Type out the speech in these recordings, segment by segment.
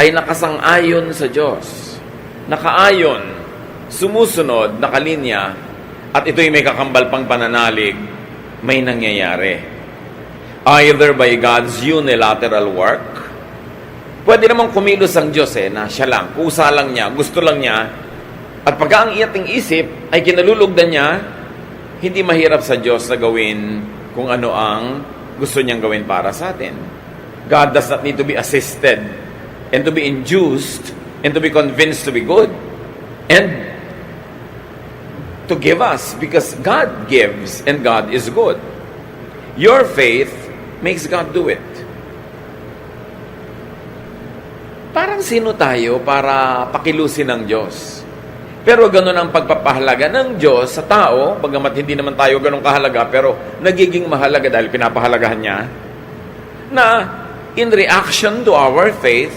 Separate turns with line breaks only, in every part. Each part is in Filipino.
ay nakasang-ayon sa Diyos. Nakaayon, sumusunod, nakalinya, at ito'y may kakambal pang pananalig, may nangyayari. Either by God's unilateral work, pwede namang kumilos ang Diyos na siya lang, kusa lang niya, gusto lang niya, at pagka ang ating isip ay kinalulugdan niya, hindi mahirap sa Diyos na gawin kung ano ang gusto niyang gawin para sa atin. God does not need to be assisted and to be induced and to be convinced to be good and to give us, because God gives and God is good. Your faith makes God do it. Parang sino tayo para pakilusin ng Diyos? Pero ganun ang pagpapahalaga ng Diyos sa tao, bagamat hindi naman tayo ganun kahalaga, pero nagiging mahalaga dahil pinapahalagahan niya, na in reaction to our faith,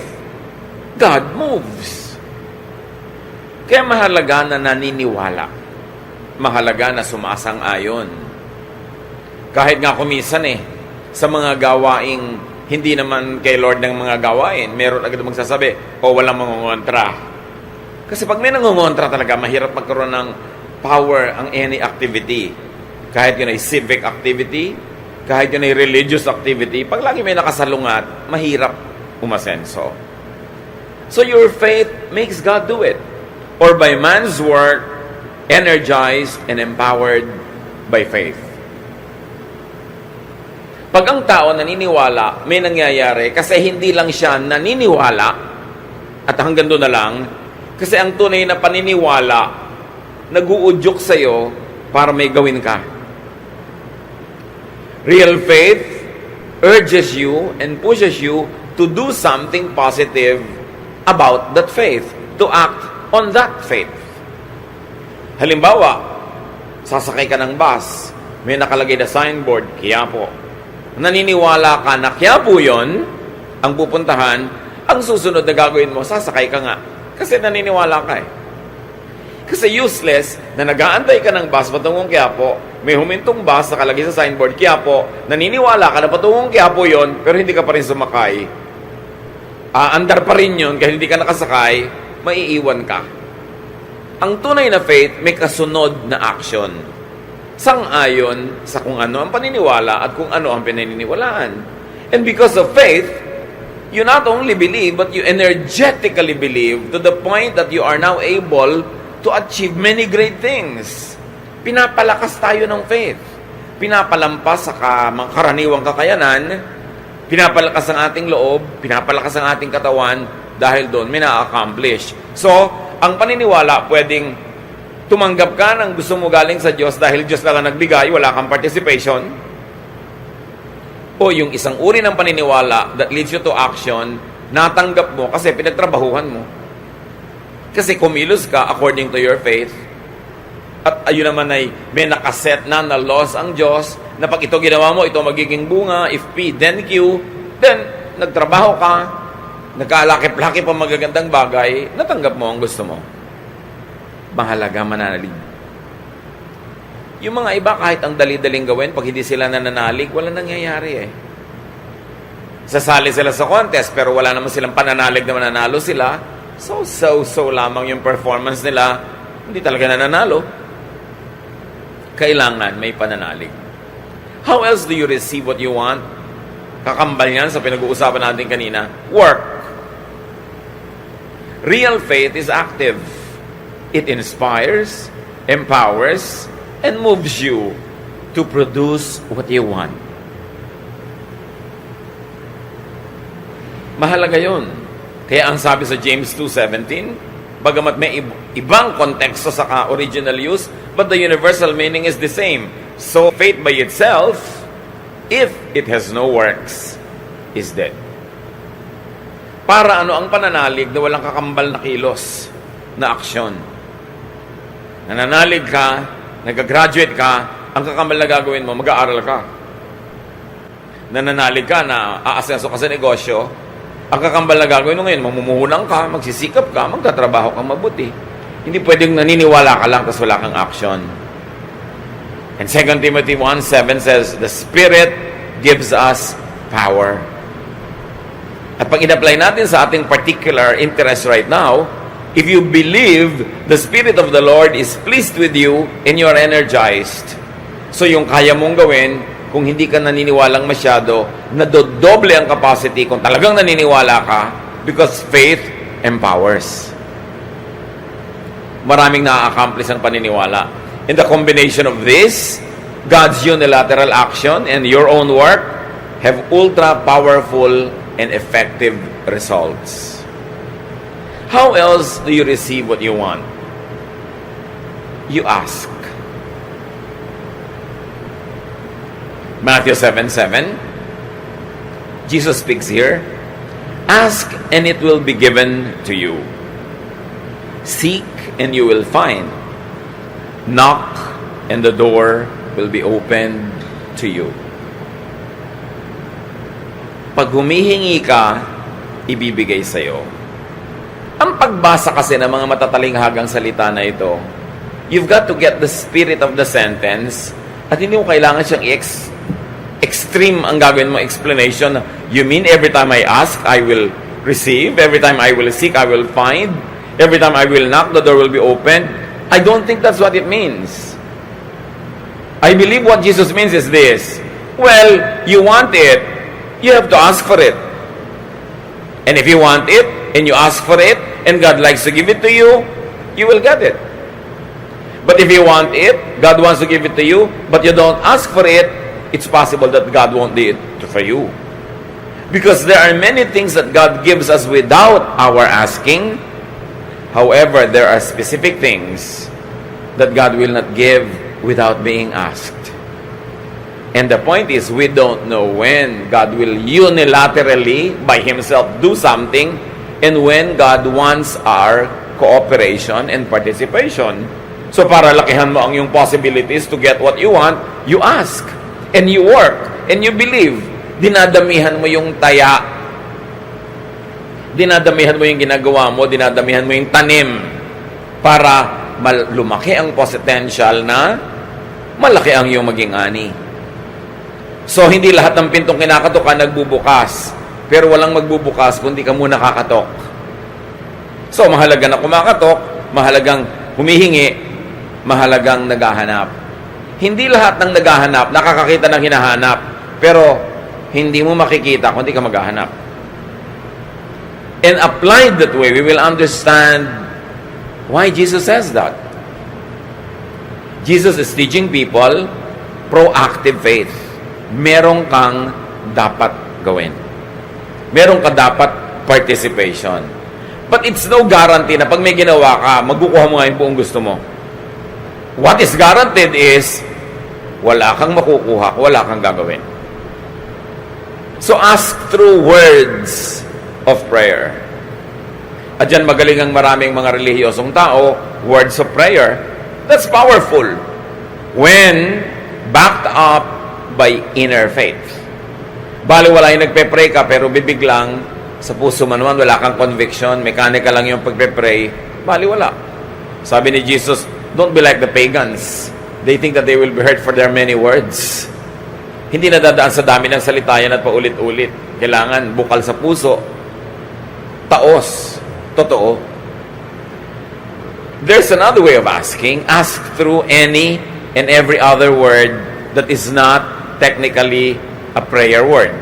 God moves. Kaya mahalaga na naniniwala. Mahalaga na sumasang-ayon. Kahit nga kumisan sa mga gawaing hindi naman kay Lord ng mga gawain, meron agad magsasabi, o walang mangungontra. Kasi pag may nangungontra talaga, mahirap magkaroon ng power ang any activity. Kahit yun ay civic activity, kahit yun ay religious activity, pag lagi may nakasalungat, mahirap umasenso. So your faith makes God do it. Or by man's work, energized and empowered by faith. Pag ang tao naniniwala, may nangyayari kasi hindi lang siya naniniwala at hanggang doon na lang, kasi ang tunay na paniniwala nag-uudyok sa'yo para may gawin ka. Real faith urges you and pushes you to do something positive about that faith, to act on that faith. Halimbawa, sasakay ka ng bus, may nakalagay na signboard, Quiapo. Naniniwala ka na Quiapo yun, ang pupuntahan, ang susunod na gagawin mo, sasakay ka nga. Kasi naniniwala ka Kasi useless na nag-aantay ka ng bus patungong Quiapo, may humintong bus, nakalagay sa signboard, Quiapo, naniniwala ka na patungong Quiapo yun, pero hindi ka pa rin sumakay. Andar pa rin yun, kahit hindi ka nakasakay, maiiwan ka. Ang tunay na faith may kasunod na action. Sang-ayon sa kung ano ang paniniwala at kung ano ang pinaniniwalaan. And because of faith, you not only believe, but you energetically believe to the point that you are now able to achieve many great things. Pinapalakas tayo ng faith. Pinapalampas sa mga karaniwang kakayanan, pinapalakas ang ating loob, pinapalakas ang ating katawan, dahil doon may na-accomplish. So, ang paniniwala, pwedeng tumanggap ka ng gusto mo galing sa Diyos dahil Diyos lang ang nagbigay, wala kang participation. O yung isang uri ng paniniwala that leads you to action, natanggap mo kasi pinagtrabahuhan mo. Kasi kumilos ka according to your faith. At ayun naman ay may nakaset na laws ang Diyos na pag ito ginawa mo, ito magiging bunga, if P, then Q, then nagtrabaho ka, nagkalaki-laki pa magagandang bagay, natanggap mo ang gusto mo. Mahalaga mananalig. Yung mga iba, kahit ang dali-daling gawin, pag hindi sila nananalig, wala nangyayari Sasali sila sa contest, pero wala naman silang pananalig na mananalo sila. So lamang yung performance nila, hindi talaga nananalo. Kailangan may pananalig. How else do you receive what you want? Kakambal yan sa pinag-uusapan natin kanina. Work. Real faith is active. It inspires, empowers, and moves you to produce what you want. Mahalaga yun. Kaya ang sabi sa James 2:17, bagamat may ibang konteksto sa original use, but the universal meaning is the same. So, faith by itself, if it has no works, is dead. Para ang pananalig na walang kakambal na kilos na aksyon. Nananalig ka, nag-graduate ka, ang kakambal na gagawin mo, mag-aaral ka. Nananalig ka na aasenso ka sa negosyo, ang kakambal na gagawin mo ngayon, mamumuhunan ka, magsisikap ka, magtatrabaho kang mabuti. Hindi pwedeng naniniwala ka lang tapos wala kang action. And 2 Timothy 1:7 says, the Spirit gives us power. At pag in-apply natin sa ating particular interest right now, if you believe the Spirit of the Lord is pleased with you and you are energized, so yung kaya mong gawin, kung hindi ka naniniwalang masyado, nadodoble ang capacity kung talagang naniniwala ka, because faith empowers. Maraming na-accomplish ang paniniwala. In the combination of this, God's unilateral action and your own work have ultra-powerful and effective results. How else do you receive what you want? You ask. Matthew 7:7, Jesus speaks here, ask and it will be given to you. Seek and you will find. Knock and the door will be opened to you. Pag humihingi ka, ibibigay sa'yo. Ang pagbasa kasi ng mga matatalinghagang salita na ito, you've got to get the spirit of the sentence at hindi mo kailangan siyang extreme ang gagawin mo explanation. You mean every time I ask, I will receive? Every time I will seek, I will find? Every time I will knock, the door will be opened? I don't think that's what it means. I believe what Jesus means is this. Well, you want it, you have to ask for it. And if you want it, and you ask for it, and God likes to give it to you, you will get it. But if you want it, God wants to give it to you, but you don't ask for it, it's possible that God won't do it for you. Because there are many things that God gives us without our asking. However, there are specific things that God will not give without being asked. And the point is, we don't know when God will unilaterally, by Himself, do something, and when God wants our cooperation and participation. So para lakihan mo ang iyong possibilities to get what you want, you ask, and you work, and you believe. Dinadamihan mo yung taya, dinadamihan mo yung ginagawa mo, dinadamihan mo yung tanim, para lumaki ang potential na malaki ang iyong maging ani. So, hindi lahat ng pintong kinakatokan nagbubukas. Pero walang magbubukas kung di ka muna kakatok. So, mahalaga na kumakatok, mahalagang humihingi, mahalagang naghahanap. Hindi lahat ng naghahanap nakakakita ng hinahanap. Pero, hindi mo makikita kung di ka maghahanap. And applied that way, we will understand why Jesus says that. Jesus is teaching people proactive faith. Meron kang dapat gawin. Meron ka dapat participation. But it's no guarantee na pag may ginawa ka, magkukuha mo nga yung buong gusto mo. What is guaranteed is, wala kang makukuha, wala kang gagawin. So ask through words of prayer. At dyan magaling ang maraming mga relihiyosong tao, words of prayer. That's powerful. When backed up by inner faith. Bali wala yung nagpe-pray ka pero bibiglang sa puso mo naman wala kang conviction, mechanical lang yung pagpe-pray, bali wala. Sabi ni Jesus, don't be like the pagans. They think that they will be heard for their many words. Hindi nadadaan sa dami ng salita yan at paulit-ulit. Kailangan bukal sa puso, taos, totoo. There's another way of asking. Ask through any and every other word that is not technically a prayer word.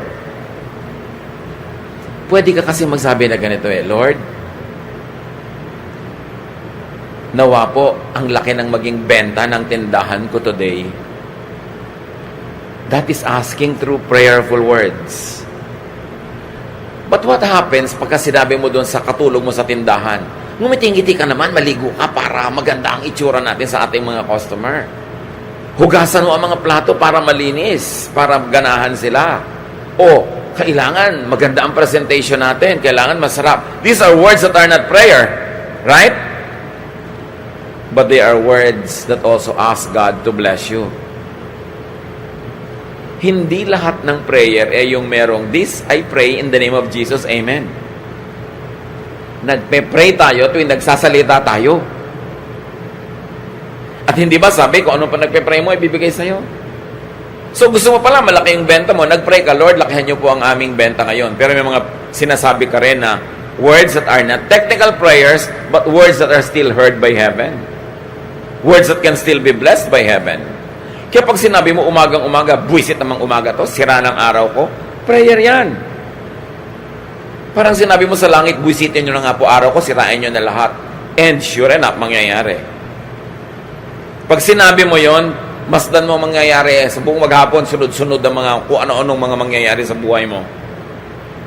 Pwede ka kasi magsabi na ganito Lord, nawa po ang laki ng maging benta ng tindahan ko today. That is asking through prayerful words. But what happens pagka sinabi mo doon sa katulog mo sa tindahan? Ngumitingiti ka naman, maligo ka para maganda ang itsura natin sa ating mga customer. Hugasan mo ang mga plato para malinis, para ganahan sila. O, kailangan maganda ang presentation natin, kailangan masarap. These are words that are not prayer, right? But they are words that also ask God to bless you. Hindi lahat ng prayer yung merong, this I pray in the name of Jesus, Amen. Nagpe-pray tayo tuwing nagsasalita tayo. At hindi ba sabi kung ano pa nagpe-pray mo, ibibigay sa'yo? So gusto mo pala, malaki yung benta mo, nag-pray ka, Lord, lakihan niyo po ang aming benta ngayon. Pero may mga sinasabi ka rin na words that are not technical prayers, but words that are still heard by heaven. Words that can still be blessed by heaven. Kaya pag sinabi mo umagang-umaga, buwisit namang umaga to, sira ng araw ko, prayer yan. Parang sinabi mo sa langit, buwisitin nyo na nga po araw ko, sirain nyo na lahat. And sure enough, mangyayari. Pag sinabi mo yon, masdan mo mangyayari sa buong maghapon, sunod-sunod ang mga kung ano-anong mga mangyayari sa buhay mo.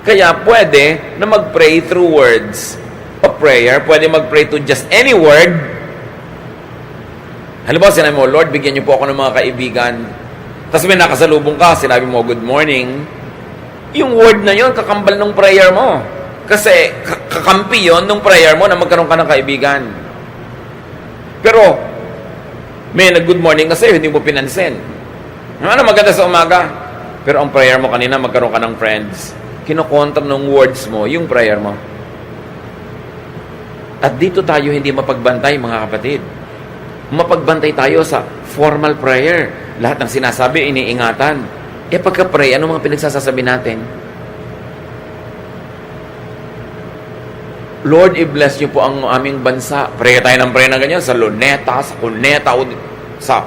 Kaya pwede na mag-pray through words of prayer, pwede mag-pray to just any word. Halimbawa, sinabi mo, Lord, bigyan niyo po ako ng mga kaibigan. Tapos may nakasalubong ka, sinabi mo, good morning. Yung word na yon, kakambal ng prayer mo. Kasi kakampi yon ng prayer mo na magkaroon ka ng kaibigan. Pero, may nag-good morning kasi hindi mo pinansin. Ano maganda sa umaga? Pero ang prayer mo kanina, magkaroon ka ng friends. Kinokontra ng words mo, yung prayer mo. At dito tayo hindi mapagbantay, mga kapatid. Mapagbantay tayo sa formal prayer. Lahat ng sinasabi, iniingatan. Pagka-pray, ano mga pinagsasasabi natin? Lord, i-bless niyo po ang aming bansa. Pray tayo ng pray na ganyan sa Luneta, sa Cuneta, sa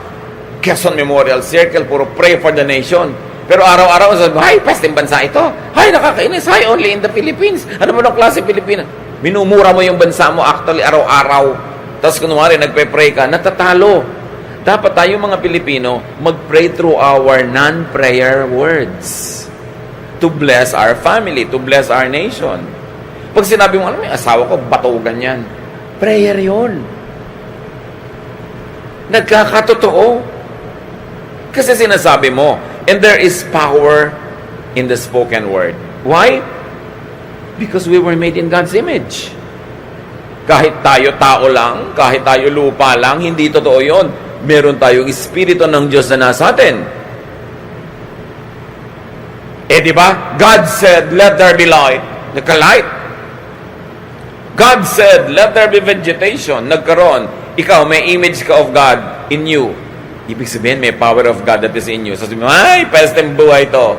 Quezon Memorial Circle. Puro pray for the nation. Pero araw-araw, sabi, hay, pesteng bansa ito. Hay, nakakainis. Hay, only in the Philippines. Ano ba ng klase Pilipinas? Minumura mo yung bansa mo actually araw-araw. Tapos kunwari, nagpe-pray ka, natatalo. Dapat tayo mga Pilipino, mag-pray through our non-prayer words. To bless our family, to bless our nation. Pag sinabi mo, alam mo, asawa ko, batugan yan. Prayer yun. Nagkakatotoo. Kasi sinasabi mo, and there is power in the spoken word. Why? Because we were made in God's image. Kahit tayo tao lang, kahit tayo lupa lang, hindi totoo yun. Meron tayong Espiritu ng Diyos na nasa atin. Di ba? God said, let there be light. Nagka-light. God said, let there be vegetation. Nagkaroon. Ikaw, may image ka of God in you. Ibig sabihin, may power of God that is in you. Sabi mo, ay, pesteng buhay to.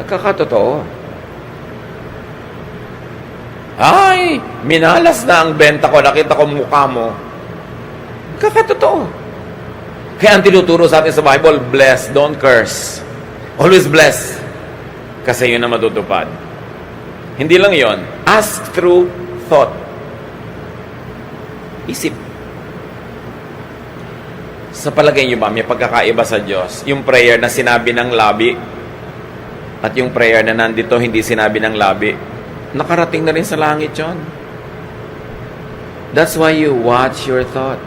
Nagkakatotoo. Ay, minalas na ang benta ko, nakita ko mukha mo. Nagkakatotoo. Kaya ang tinuturo sa atin sa Bible, bless, don't curse. Always bless. Kasi yun na matutupad. Hindi lang yon. Ask through thought. Isip. Sa palagay niyo ba, may pagkakaiba sa Diyos? Yung prayer na sinabi ng labi at yung prayer na nandito hindi sinabi ng labi. Nakarating na rin sa langit yun. That's why you watch your thought.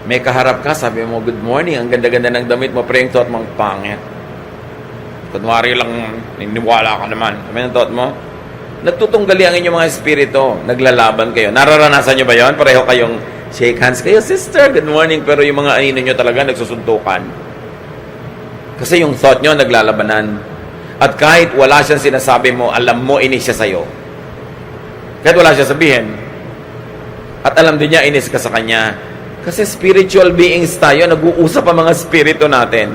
May kaharap ka, sabi mo, good morning, ang ganda-ganda ng damit mo, praying thought mong pangit. Kunwari lang, niniwala ka naman. Sabi ng thought mo, nagtutunggali ang inyong mga espiritu, naglalaban kayo. Nararanasan nyo ba yon? Pareho kayong shake hands kayo, sister, good morning, pero yung mga anino nyo talaga nagsusuntukan. Kasi yung thought nyo naglalabanan. At kahit wala siyang sinasabi mo, alam mo, inis siya sa'yo. Kahit wala siya sabihin. At alam din niya, inis ka sa kanya. Kasi spiritual beings tayo, nag-uusap ang mga spirito natin.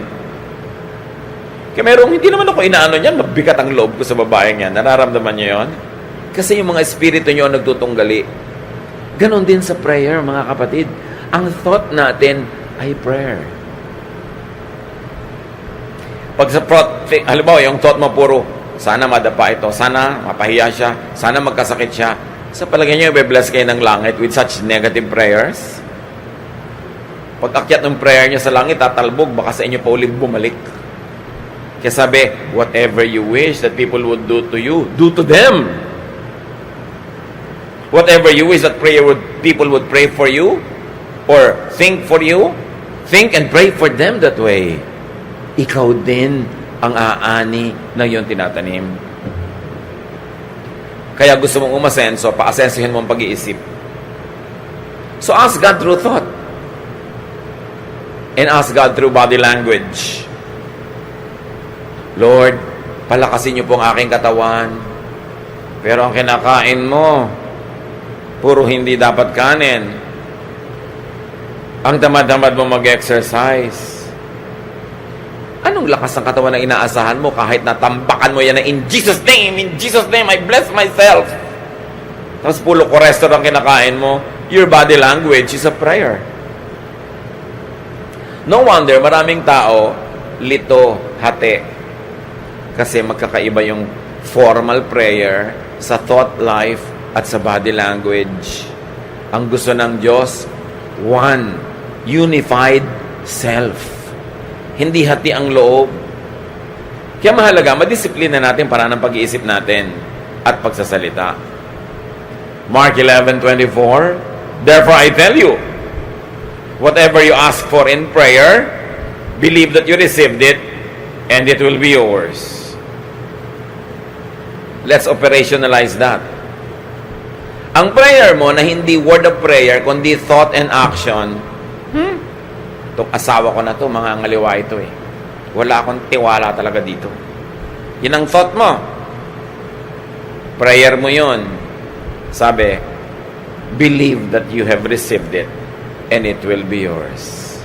Kaya merong, hindi naman ako inaano niyan, mabigat ang loob ko sa babaeng yan. Nararamdaman niyo yon? Kasi yung mga espiritu niyo nagtutunggali. Ganon din sa prayer, mga kapatid. Ang thought natin ay prayer. Pag sa halimbawa, yung thought mo puro, sana madapa ito, sana mapahiya siya, sana magkasakit siya. Sa palagay niyo, i-bless kayo ng langit with such negative prayers? Pag akyat ng prayer niya sa langit, tatalbog, baka sa inyo pa ulit bumalik. Kaya sabi, whatever you wish that people would do to you, do to them. Whatever you wish that people would pray for you, or think for you, think and pray for them that way. Ikaw din ang aani ng iyong tinatanim. Kaya gusto mong umasenso, paasensohin mo ang pag-iisip. So ask God through thought. And ask God through body language. Lord, palakasin niyo po ang aking katawan. Pero ang kinakain mo, puro hindi dapat kanin. Ang tamad-tamad mo mag-exercise. Anong lakas ng katawan na inaasahan mo kahit natambakan mo yan na in Jesus' name, I bless myself. Tapos pulo ko restaurant kinakain mo, your body language is a prayer. No wonder maraming tao, lito, hati. Kasi magkakaiba yung formal prayer sa thought life at sa body language. Ang gusto ng Diyos, one, unified self. Hindi hati ang loob. Kaya mahalaga, madisiplina natin para ng pag-iisip natin at pagsasalita. Mark 11:24, therefore I tell you, whatever you ask for in prayer, believe that you received it, and it will be yours. Let's operationalize that. Ang prayer mo na hindi word of prayer, kundi thought and action, itong asawa ko na to, mga ngaliwa ito eh. Wala akong tiwala talaga dito. Yun ang thought mo. Prayer mo yun. Sabi, believe that you have received it and it will be yours.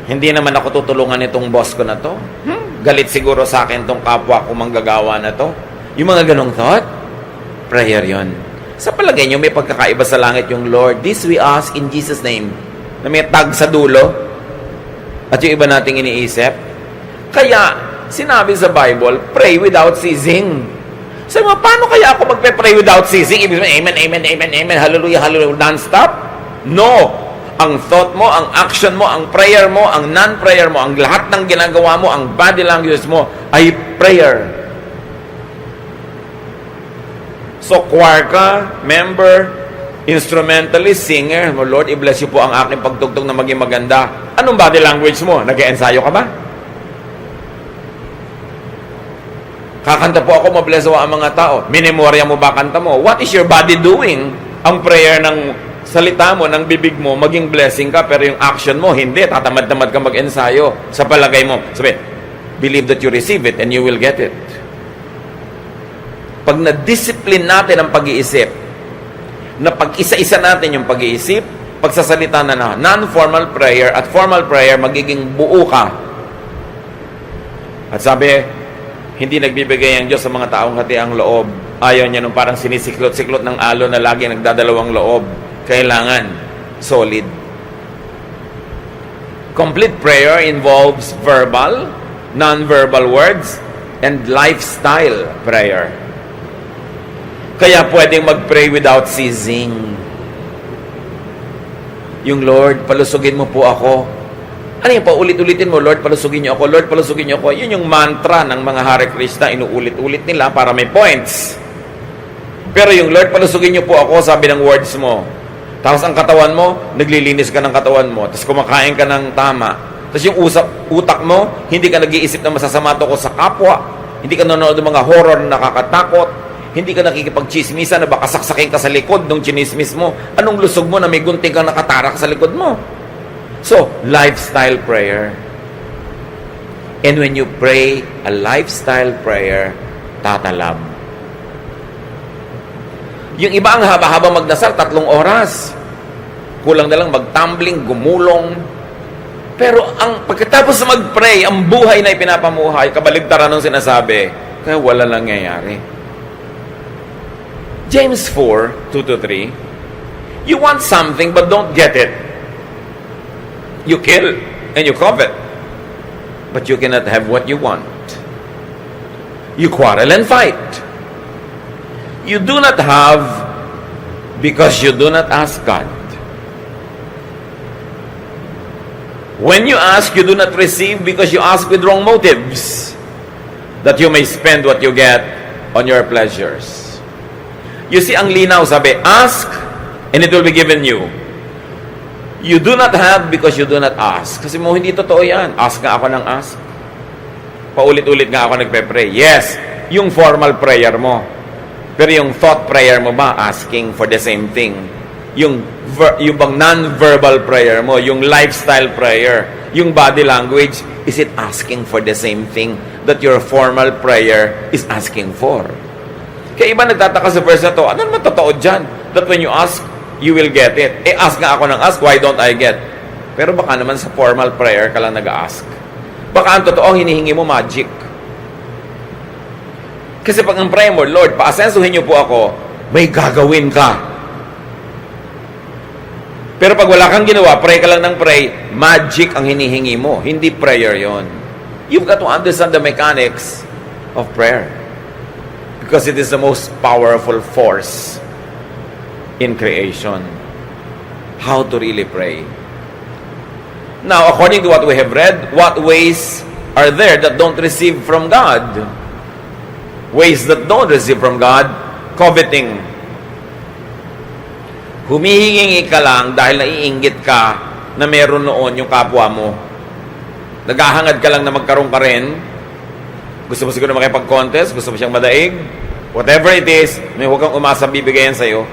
Hindi naman ako tutulungan itong boss ko na to. Galit siguro sa akin tong kapwa ko manggagawa na to. Yung mga ganong thought, prayer yon. Sa palagay nyo, may pagkakaiba sa langit yung Lord, this we ask in Jesus' name, na may tag sa dulo, at yung iba nating iniisip. Kaya, sinabi sa Bible, pray without ceasing. Sabi mo, paano kaya ako magpe-pray without ceasing? Ibig sabihin, amen, amen, amen, amen, hallelujah, hallelujah, non-stop? No! Ang thought mo, ang action mo, ang prayer mo, ang non-prayer mo, ang lahat ng ginagawa mo, ang body language mo, ay prayer. So, choir ka, member, instrumentalist, singer, mo, Lord, i-bless you po ang aking pagtugtog na maging maganda. Anong body language mo? Nag-ensayo ka ba? Kakanta po ako, mabless ang mga tao. Minemorya mo ba kanta mo? What is your body doing? Ang prayer ng salita mo, ng bibig mo, maging blessing ka, pero yung action mo, hindi. Tatamad-tamad ka mag-ensayo. Sa palagay mo, sabi, believe that you receive it and you will get it. Pag na-discipline natin ang pag-iisip, na pag-isa-isa natin yung pag-iisip, pagsasalita na non-formal prayer at formal prayer, magiging buo ka. At sabi, hindi nagbibigay ang Diyos sa mga taong hati ang loob. Ayaw niya nung parang sinisiklot-siklot ng alo na lagi nagdadalawang loob. Kailangan solid. Complete prayer involves verbal, non-verbal words, and lifestyle prayer. Kaya pwedeng mag-pray without ceasing. Yung Lord, palusugin mo po ako. Ano yung paulit-ulitin mo? Lord, palusugin niyo ako. Lord, palusugin niyo ako. Yun yung mantra ng mga Hare Krishna. Inuulit-ulit nila para may points. Pero yung Lord, palusugin niyo po ako, sabi ng words mo. Tapos ang katawan mo, naglilinis ka ng katawan mo. Tapos kumakain ka ng tama. Tapos yung utak mo, hindi ka nag-iisip na masasama ko sa kapwa. Hindi ka nanonood ng mga horror na nakakatakot. Hindi ka nakikipag-chismisan na baka saksakin ka sa likod ng chinismis mo. Anong lusog mo na may gunting kang nakatarak sa likod mo? So, lifestyle prayer. And when you pray a lifestyle prayer, tatalab. Yung iba ang haba-haba magdasal, 3 oras. Kulang na lang magtumbling, gumulong. Pero ang pagkatapos na mag-pray, ang buhay na ipinapamuhay, kabaligtaran ng sinasabi, kaya wala lang nangyayari. James 4:2-3, you want something but don't get it. You kill and you covet, but you cannot have what you want. You quarrel and fight. You do not have because you do not ask God. When you ask, you do not receive because you ask with wrong motives, that you may spend what you get on your pleasures. You see, ang linaw, sabi, ask, and it will be given you. You do not have because you do not ask. Kasi mo, hindi totoo yan. Ask nga ako ng ask. Paulit-ulit nga ako nagpe-pray. Yes, yung formal prayer mo. Pero yung thought prayer mo ba, asking for the same thing. Yung bang non-verbal prayer mo, yung lifestyle prayer, yung body language, is it asking for the same thing that your formal prayer is asking for? Kaya iba nagtataka sa verse na to, ano naman totoo dyan? That when you ask, you will get it. Ask nga ako ng ask, why don't I get? Pero baka naman sa formal prayer ka lang nag-ask. Baka ang totoo, hinihingi mo magic. Kasi pag ang prayer mo, Lord, paasensuhin niyo po ako, may gagawin ka. Pero pag wala kang ginawa, pray ka lang ng pray, magic ang hinihingi mo. Hindi prayer yon. You've got to understand the mechanics of prayer. Because it is the most powerful force in creation. How to really pray. Now, according to what we have read, what ways are there that don't receive from God? Ways that don't receive from God, coveting. Humihingi ka lang dahil naiinggit ka na meron noon yung kapwa mo. Naghahangad ka lang na magkaroon ka rin. Gusto mo siguro makipag-contest, gusto mo siyang madaig. Whatever it is, may huwag kang umasang bibigayan sa'yo.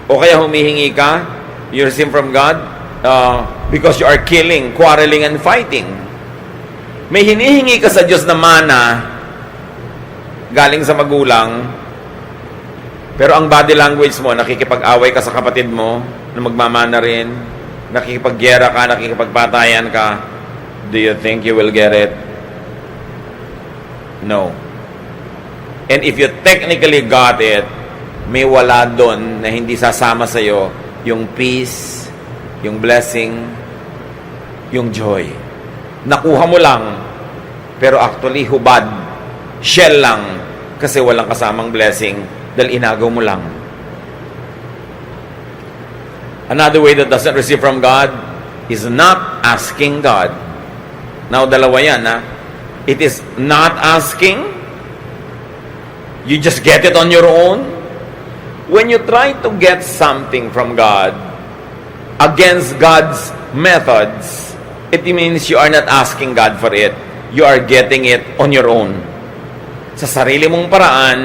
O kaya humihingi ka, you receive from God, because you are killing, quarreling, and fighting. May hinihingi ka sa Diyos na mana, galing sa magulang, pero ang body language mo, nakikipag-away ka sa kapatid mo, na magmamana rin, nakikipag-gyera ka, nakikipagpatayan ka, do you think you will get it? No. And if you technically got it, may wala doon na hindi sasama sa'yo yung peace, yung blessing, yung joy. Nakuha mo lang, pero actually hubad, shell lang, kasi walang kasamang blessing dahil inagaw mo lang. Another way that doesn't receive from God is not asking God. Now, dalawa yan, ha? It is not asking. You just get it on your own. When you try to get something from God against God's methods, it means you are not asking God for it. You are getting it on your own. Sa sarili mong paraan,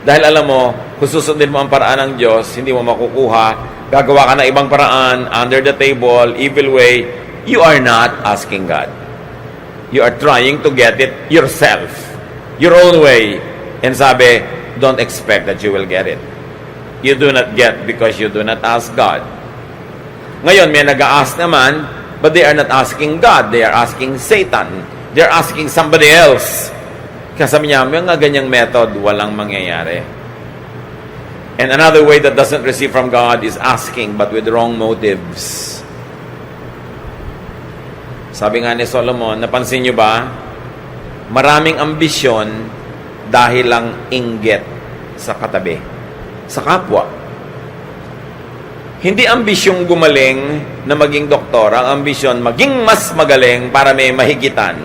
dahil alam mo, kung susundin mo ang paraan ng Diyos, hindi mo makukuha, gagawa ka ng ibang paraan, under the table, evil way, you are not asking God. You are trying to get it yourself, your own way. And sabi, don't expect that you will get it. You do not get because you do not ask God. Ngayon, may nag-a-ask naman, but they are not asking God. They are asking Satan. They are asking somebody else. Kasi sabi niya, may nga ganyang method, walang mangyayari. And another way that doesn't receive from God is asking, but with wrong motives. Sabi nga ni Solomon, napansin niyo ba? Maraming ambisyon dahil lang inggit sa katabi, sa kapwa. Hindi ambisyong gumaling na maging doktor, ang ambisyon maging mas magaling para may mahigitan.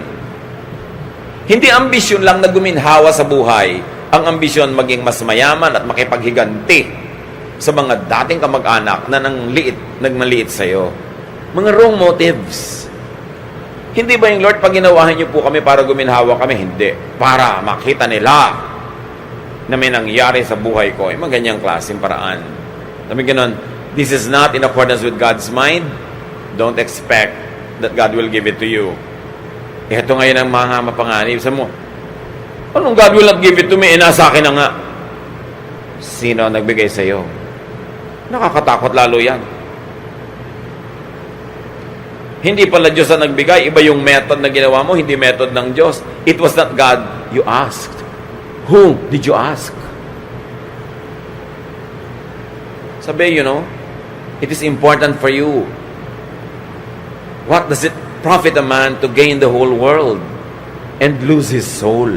Hindi ambisyon lang na guminhawa sa buhay, ang ambisyon maging mas mayaman at makipaghiganti sa mga dating kamag-anak na nagmaliit sa'yo. Mga wrong motives. Hindi ba yung Lord, pag ginawahan niyo po kami para guminhawa kami? Hindi. Para makita nila na may nangyari sa buhay ko. Yung mga ganyang klaseng paraan. Sabi ganon, this is not in accordance with God's mind. Don't expect that God will give it to you. Ito ngayon ang mga mapanganib. Sabi mo, anong God will not give it to me? Nasa akin na nga. Sino ang nagbigay sa iyo? Nakakatakot lalo yan. Hindi pala Diyos ang nagbigay. Iba yung method na ginawa mo, hindi method ng Diyos. It was not God you asked. Who did you ask? Sabi, it is important for you. What does it profit a man to gain the whole world and lose his soul?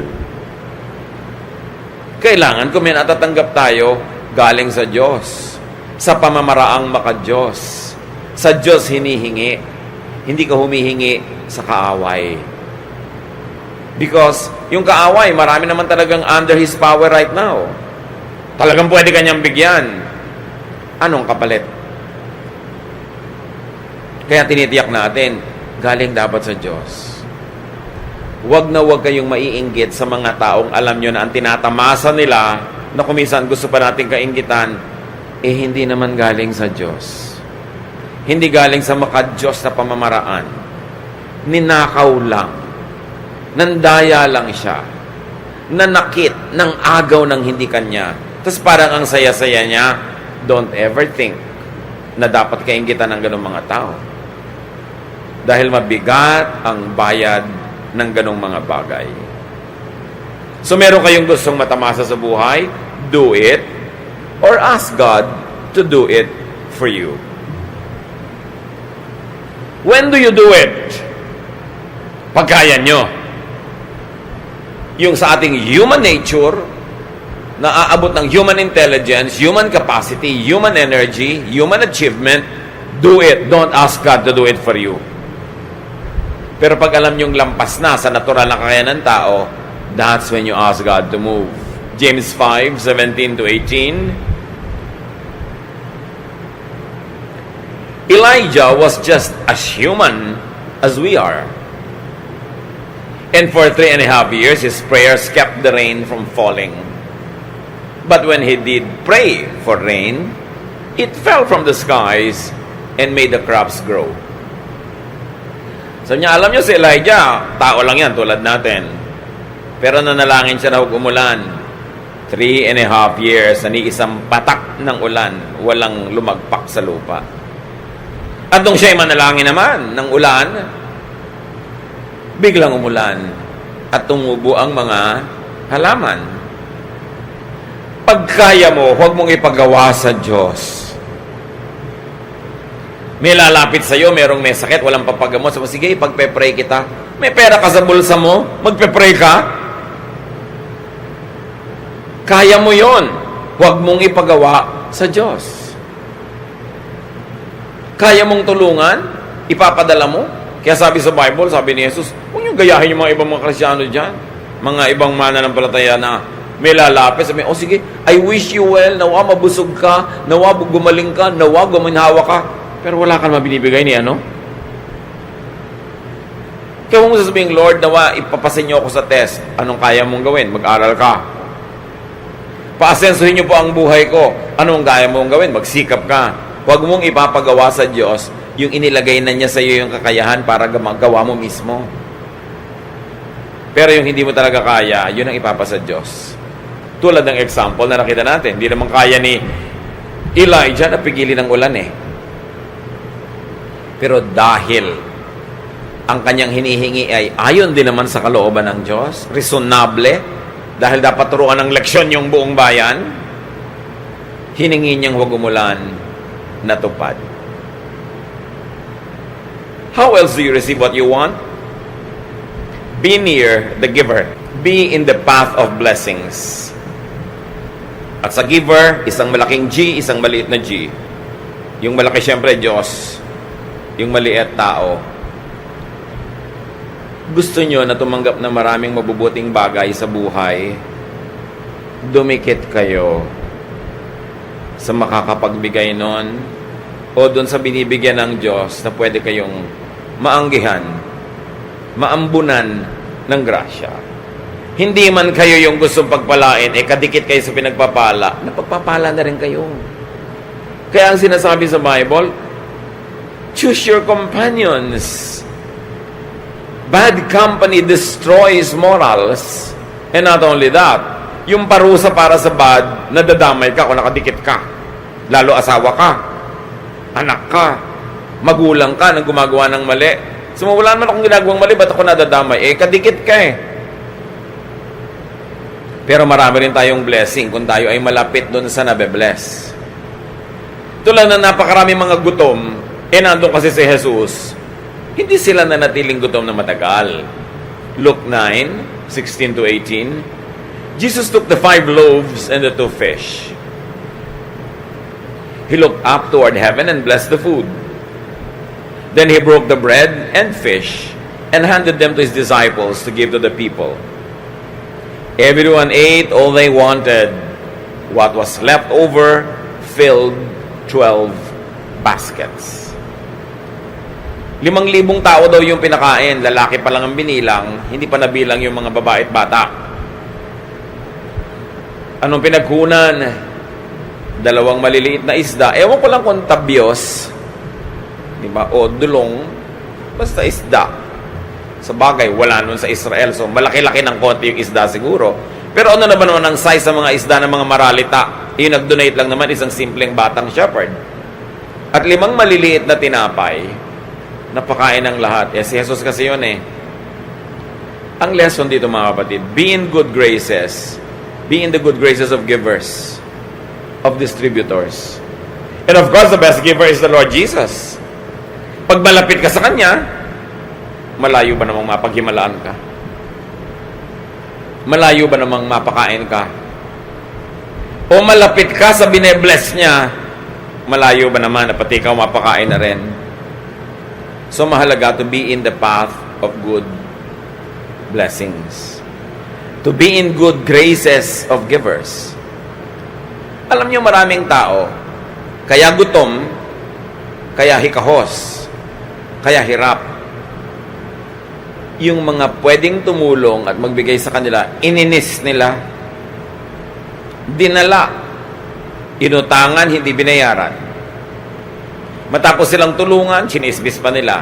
Kailangan kung may natatanggap tayo, galing sa Diyos. Sa pamamaraang maka-Diyos. Sa Diyos hinihingi. Hindi ka humihingi sa kaaway. Because yung kaaway, marami naman talagang under his power right now. Talagang pwede kanyang bigyan. Anong kapalit? Kaya tinitiyak natin, galing dapat sa Diyos. Huwag na huwag kayong maiinggit sa mga taong alam nyo na ang tinatamasa nila na kumisan gusto pa natin kainggitan, hindi naman galing sa Diyos. Hindi galing sa maka-Diyos na pamamaraan. Ninakaw lang. Nandaya lang siya. Nanakit ng agaw ng hindi kanya. Tapos parang ang saya-saya niya, don't ever think na dapat kainggitan ng ganung mga tao. Dahil mabigat ang bayad ng ganong mga bagay. So meron kayong gustong matamasa sa buhay, do it, or ask God to do it for you. When do you do it? Pagkaya nyo. Yung sa ating human nature, na aabot ng human intelligence, human capacity, human energy, human achievement, do it. Don't ask God to do it for you. Pero pag alam nyong lampas na sa natural na kakayanan ng tao, that's when you ask God to move. James 5:17-18. Elijah was just as human as we are. And for 3.5 years, his prayers kept the rain from falling. But when he did pray for rain, it fell from the skies and made the crops grow. So niya, alam nyo si Elijah, tao lang yan, tulad natin. Pero nanalangin siya na huwag umulan. 3.5 years, na ni isang patak ng ulan, walang lumagpak sa lupa. At nung siya'y manalangin naman ng ulan, biglang umulan at tumubo ang mga halaman. Pagkaya mo, huwag mong ipagawa sa Diyos. May lalapit sa'yo, merong may sakit, walang papagamot. So, sige, pagpe-pray kita. May pera ka sa bulsa mo, magpe-pray ka. Kaya mo yon. Huwag mong ipagawa sa Diyos. Kaya mong tulungan, ipapadala mo. Kaya sabi sa Bible, sabi ni Jesus, huwag niyong gayahin yung mga ibang mga Kristyano dyan. Mga ibang mananampalataya na may lalapit. Sabi, sige, I wish you well, nawa mabusog ka, nawa gumaling ka, nawa guminhawa ka. Pero wala kang mabinibigay ni ano? Kaya kung sasabihin, Lord, nawa ipapasin niyo ako sa test. Anong kaya mong gawin? Mag-aral ka. Paasensuhin niyo po ang buhay ko. Anong kaya mong gawin? Magsikap ka. Huwag mong ipapagawa sa Diyos yung inilagay na niya sa iyo yung kakayahan para magawa mo mismo. Pero yung hindi mo talaga kaya, yun ang ipapasa Diyos. Tulad ng example na nakita natin, hindi naman kaya ni Elijah na pigilin ng ulan eh. Pero dahil ang kanyang hinihingi ay ayon din naman sa kalooban ng Diyos, reasonable, dahil dapat turuan ng leksyon yung buong bayan, hiningi niyang huwag umulan, natupad. How else do you receive what you want? Be near the giver. Be in the path of blessings. At sa giver, isang malaking G, isang maliit na G. Yung malaki siyempre, Diyos. Yung maliit, tao. Gusto nyo na tumanggap na maraming mabubuting bagay sa buhay, dumikit kayo sa makakapagbigay nun o doon sa binibigyan ng Diyos na pwede kayong maanggihan, maambunan ng grasya. Hindi man kayo yung gustong pagpalain, kadikit kayo sa pinagpapala, napagpapala na rin kayo. Kaya ang sinasabi sa Bible, choose your companions. Bad company destroys morals. And not only that, yung parusa para sa bad, nadadamay ka kung nakadikit ka. Lalo asawa ka, anak ka, magulang ka nang gumagawa ng mali. So, wala naman akong ginagawang mali, ba't ako nadadamay? Kadikit ka eh. Pero marami rin tayong blessing kung tayo ay malapit doon sa nabe-bless. Tulad na napakarami mga gutom, nandun kasi si Jesus, hindi sila nanatiling gutom na matagal. Luke 9:16-18, Jesus took the 5 loaves and the 2 fish. He looked up toward heaven and blessed the food. Then he broke the bread and fish and handed them to his disciples to give to the people. Everyone ate all they wanted. What was left over filled 12 baskets. 5,000 tao daw yung pinakain. Lalaki pa lang ang binilang, hindi pa nabilang yung mga babae at bata. Anong pinagkunan? 2 maliliit na isda. Ewan ko lang kung tabyos, diba? O dulong, basta isda. Sa bagay, wala nun sa Israel. So, malaki-laki ng konti yung isda siguro. Pero ano naman ang size sa mga isda ng mga maralita? Yung nag-donate lang naman isang simpleng batang shepherd. At 5 maliliit na tinapay, napakain ng lahat. Si Jesus kasi yun eh. Ang lesson dito mga kapatid, be in good graces. Be in the good graces of givers, of distributors. And of course, the best giver is the Lord Jesus. Pag malapit ka sa Kanya, malayo ba namang mapaghimalaan ka? Malayo ba namang mapakain ka? O malapit ka sa binebless niya, malayo ba naman na pati ikaw mapakain na rin? So mahalaga to be in the path of good blessings. To be in good graces of givers. Alam niyo maraming tao, kaya gutom, kaya hikahos, kaya hirap. Yung mga pwedeng tumulong at magbigay sa kanila, ininis nila, dinala, inutangan, hindi binayaran. Matapos silang tulungan, sinisbis pa nila.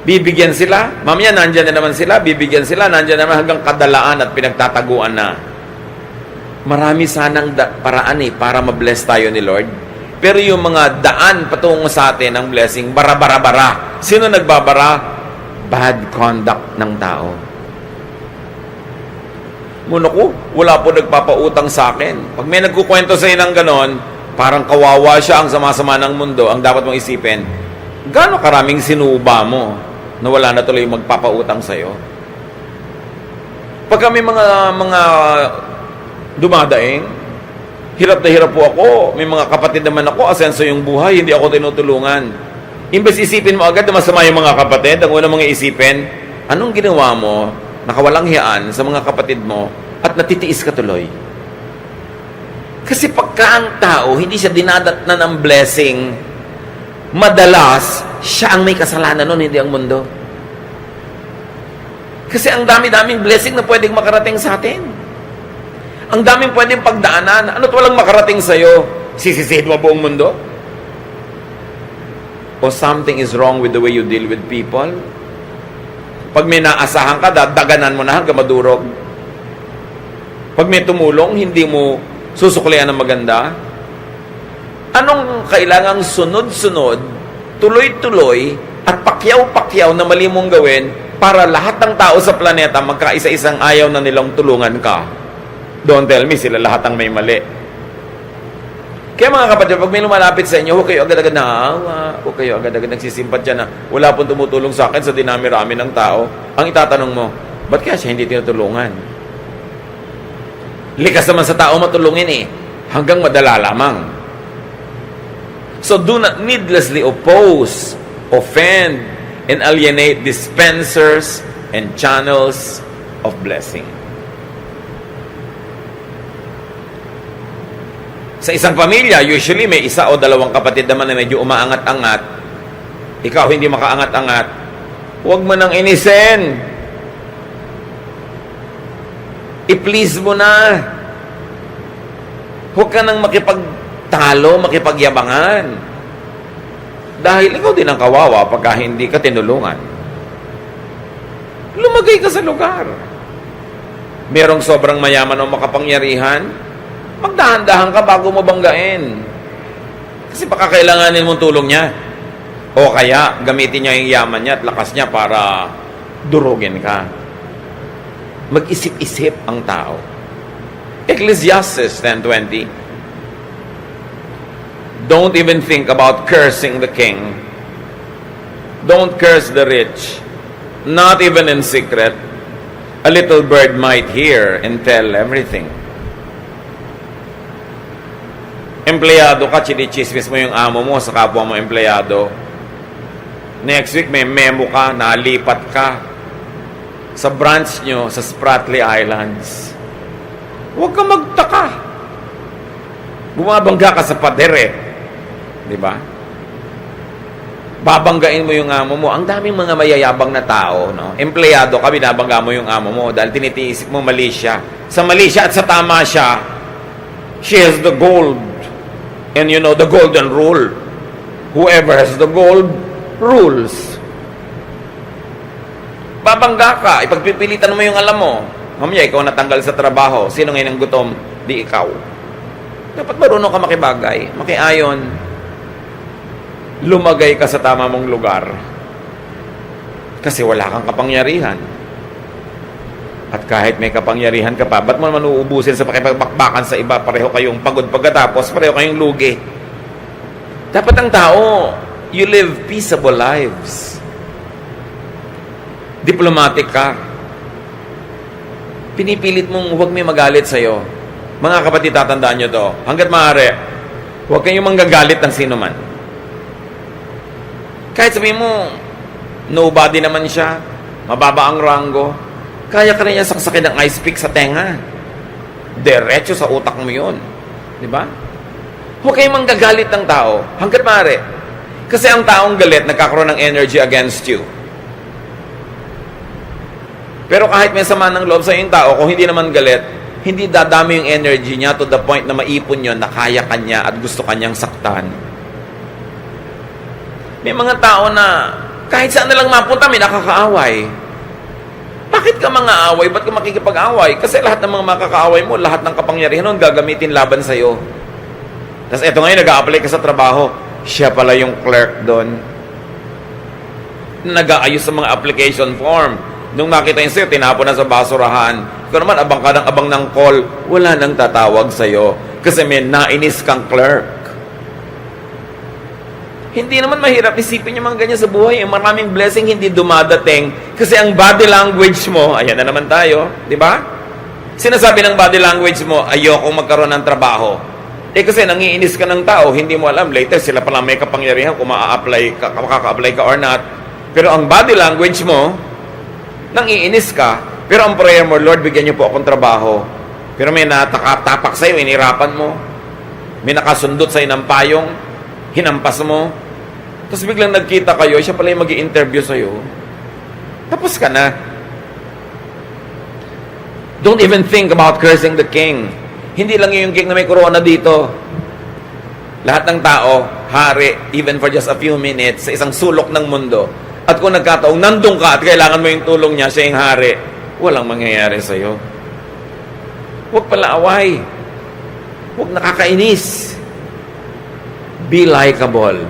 Bibigyan sila, mamaya nandyan na naman sila, bibigyan sila, nandyan naman hanggang kadalaan at pinagtataguan na. Marami sanang paraan para ma-bless tayo ni Lord. Pero yung mga daan patungo sa atin ng blessing, bara-bara-bara. Sino nagbabara? Bad conduct ng tao. Muna ko, wala po nagpapautang sa akin. Pag may nagkukwento sa ng ganon, parang kawawa siya, ang sama-sama ng mundo. Ang dapat mong isipin, gaano karaming sinuba mo na wala na tuloy magpapautang sa'yo? Pag kami mga dumadaing, hirap na hirap po ako, may mga kapatid naman ako, asenso yung buhay, hindi ako tinutulungan. Imbes isipin mo agad na masama yung mga kapatid, ang unang mga isipin, anong ginawa mo, nakawalang hiyaan sa mga kapatid mo, at natitiis ka tuloy? Kasi pagka ang tao, hindi siya dinadatnan ng blessing, madalas, siya ang may kasalanan nun, hindi ang mundo. Kasi ang dami-daming blessing na pwedeng makarating sa atin. Ang daming pwedeng pagdaanan. Ano't walang makarating sa'yo? Sisisihin mo buong mundo? O something is wrong with the way you deal with people? Pag may naasahan ka, daganan mo na hanggang madurog. Pag may tumulong, hindi mo susuklian ng maganda. Anong kailangang sunod-sunod, tuloy-tuloy, at pakyaw-pakyaw na mali mong gawin para lahat ng tao sa planeta magkaisa-isang ayaw na nilang tulungan ka? Don't tell me sila lahat ang may mali. Kaya mga kapatid, pag may lumalapit sa inyo, huwag kayo agad-agad naawa, huwag kayo agad-agad nagsisimpatya na wala pong tumutulong sa akin sa dinami-rami ng tao. Ang itatanong mo, ba't kaya siya hindi tinutulungan? Likas naman sa tao matulungin hanggang madala lamang. So do not needlessly oppose, offend, and alienate dispensers and channels of blessing. Sa isang pamilya, usually may isa o dalawang kapatid naman na medyo umaangat-angat. Ikaw hindi makaangat-angat. Huwag mo nang inisin. I-please mo na. Huwag ka nang makipagtalo, makipagyabangan. Dahil ikaw din ang kawawa pagka hindi ka tinulungan. Lumagay ka sa lugar. Merong sobrang mayaman o makapangyarihan, magdahan-dahan ka bago mo banggain. Kasi baka kailanganin mong tulong niya. O kaya, gamitin niya yung yaman niya at lakas niya para durugin ka. Mag-isip-isip ang tao. Ecclesiastes 10:20. Don't even think about cursing the king. Don't curse the rich. Not even in secret. A little bird might hear and tell everything. Empleyado ka, chinichismis mo yung amo mo sa kapwa mo empleyado. Next week, may memo ka, nalipat ka sa branch nyo sa Spratly Islands. Huwag kang magtaka. Bumabangga ka sa pader Di ba? Babanggain mo yung amo mo. Ang daming mga mayayabang na tao, no? Empleyado ka, binabangga mo yung amo mo dahil tinitiisip mo mali siya. Sa mali siya at sa tama siya, she has the gold. And you know the golden rule. Whoever has the gold, rules. Babangga ka, ipagpipilitan mo yung alam mo. Mamaya, ikaw natanggal sa trabaho. Sino ngayon ang gutom? Di ikaw. Dapat marunong ka makibagay, makiayon. lumagay ka sa tama mong lugar. Kasi wala kang kapangyarihan. At kahit may kapangyarihan ka pa, ba't mo naman uubusin sa pakipagbakbakan sa iba? Pareho kayong pagod pagkatapos, pareho kayong lugi. Dapat ang tao, you live peaceable lives. Diplomatic ka. Pinipilit mong huwag may magalit sa'yo. Mga kapatid, tatandaan nyo to. Hanggat maaari, huwag kayong manggagalit ng sino man. Kahit sabihin mo, nobody naman siya, mababa ang ranggo, kaya ka rin niya saksakin ng ice pick sa tenga. Diretso sa utak mo yun. Di ba? Huwag kayong manggagalit ng tao. Hanggat maaari. Kasi ang taong galit, nagkakaroon ng energy against you. Pero kahit may sama ng loob sa yung tao, kung hindi naman galit, hindi dadami yung energy niya to the point na maipon yun, na kaya kanya at gusto kanyang saktan. May mga tao na kahit saan na lang mapunta, may nakakaaway. Bakit ka mga away? Ba't ka makikipag-away? Kasi lahat ng mga makakaaway mo, lahat ng kapangyarihan nun gagamitin laban sa'yo. Tapos eto ngayon, nag-a-apply ka sa trabaho. Siya pala yung clerk doon. Nag-aayos sa mga application form. Nung nakita yun sa'yo, tinapon na sa basurahan. Ikaw naman, abang ka ng call. Wala nang tatawag sa'yo. Kasi may nainis kang clerk. Hindi naman mahirap isipin yung mga ganyan sa buhay. Maraming blessing hindi dumadating. Kasi ang body language mo, ayan na naman tayo, di ba? Sinasabi ng body language mo, ayokong magkaroon ng trabaho. Kasi nangiinis ka ng tao, hindi mo alam, later sila pala may kapangyarihan kung makaka-apply ka or not. Pero ang body language mo, nangiinis ka, pero ang prayer mo, Lord, bigyan niyo po akong trabaho. Pero may natatapak sa'yo, inirapan mo. May nakasundot sa'yo ng payong, hinampas mo. Tapos biglang nagkita kayo, siya pala yung mag-i-interview sa'yo. Tapos ka na. Don't even think about cursing the king. Hindi lang yung king na may corona dito. Lahat ng tao, hari, even for just a few minutes, sa isang sulok ng mundo. At kung nagkataong nandun ka at kailangan mo yung tulong niya, siya yung hari, walang mangyayari sa'yo. Huwag pala away. Huwag nakakainis. Be likable.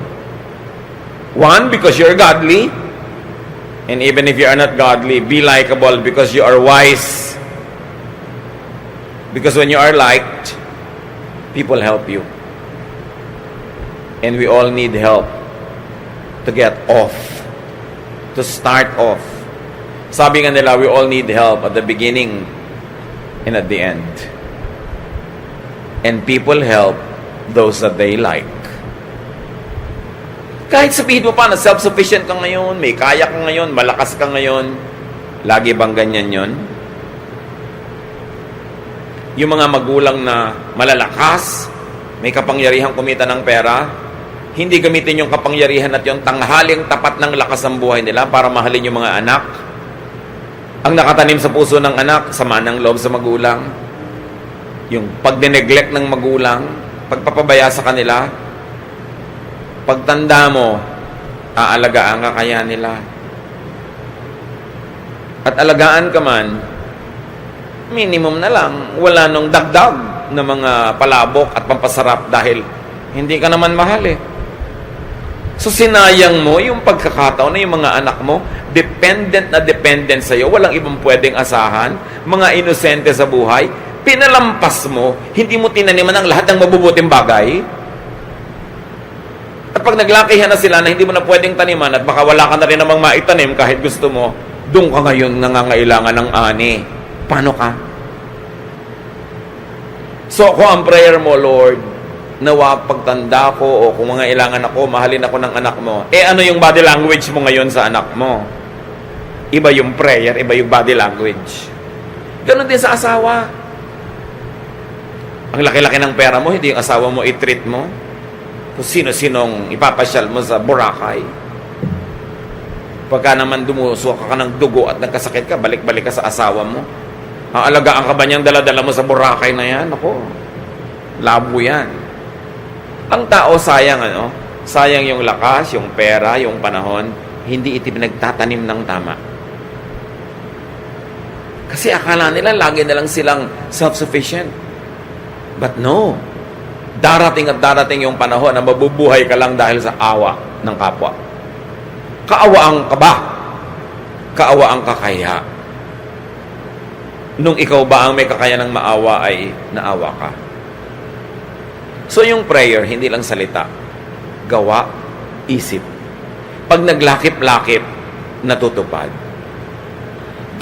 One, because you're godly. And even if you are not godly, be likable because you are wise. Because when you are liked, people help you. And we all need help to get off, to start off. Sabi nga nila, we all need help at the beginning and at the end. And people help those that they like. Kahit sabihin mo pa na self-sufficient ka ngayon, may kaya ka ngayon, malakas ka ngayon, lagi bang ganyan yon? Yung mga magulang na malalakas, may kapangyarihan kumita ng pera, hindi gamitin yung kapangyarihan at yung tanghaling tapat ng lakas ng buhay nila para mahalin yung mga anak. Ang nakatanim sa puso ng anak, sama ng loob sa magulang. Yung pagdineglect ng magulang, pagpapabaya sa kanila, pagtanda mo, aalagaan ka kaya nila. At alagaan ka man, minimum na lang, wala nung dagdag na mga palabok at pampasarap dahil hindi ka naman mahal eh. So sinayang mo yung pagkakataon na yung mga anak mo, dependent sa'yo, walang ibang pwedeng asahan, mga inosente sa buhay, pinalampas mo, hindi mo tinaniman ang lahat ng mabubuting bagay. At pag naglakihan na sila na hindi mo na pwedeng taniman at baka wala ka na rin namang maitanim kahit gusto mo, doon ka ngayon nangangailangan ng ani. Paano ka? So ako ang prayer mo, Lord, nawa pagtanda ko o kung mga ilangan ako, mahalin ako ng anak mo. Ano yung body language mo ngayon sa anak mo? Iba yung prayer, iba yung body language. Ganon din sa asawa. Ang laki-laki ng pera mo, hindi yung asawa mo i-treat mo. Kung sino-sinong ipapasyal mo sa Boracay. Pagka naman dumuso ka ng dugo at nagkasakit ka, balik-balik ka sa asawa mo. Aalagaan ka ba niyang dala-dala mo sa Boracay na yan? Ako, labo yan. Ang tao sayang, sayang yung lakas, yung pera, yung panahon, hindi iti pinagtatanim ng tama. Kasi akala nila lagi na lang silang self-sufficient. But no. Darating at darating yung panahon na mabubuhay ka lang dahil sa awa ng kapwa. Kaawaan ka ba? Kaawaan ka kaya? Nung ikaw ba ang may kakayanang maawa ay naawa ka? So yung prayer, hindi lang salita. Gawa, isip. Pag naglakip-lakip, natutupad.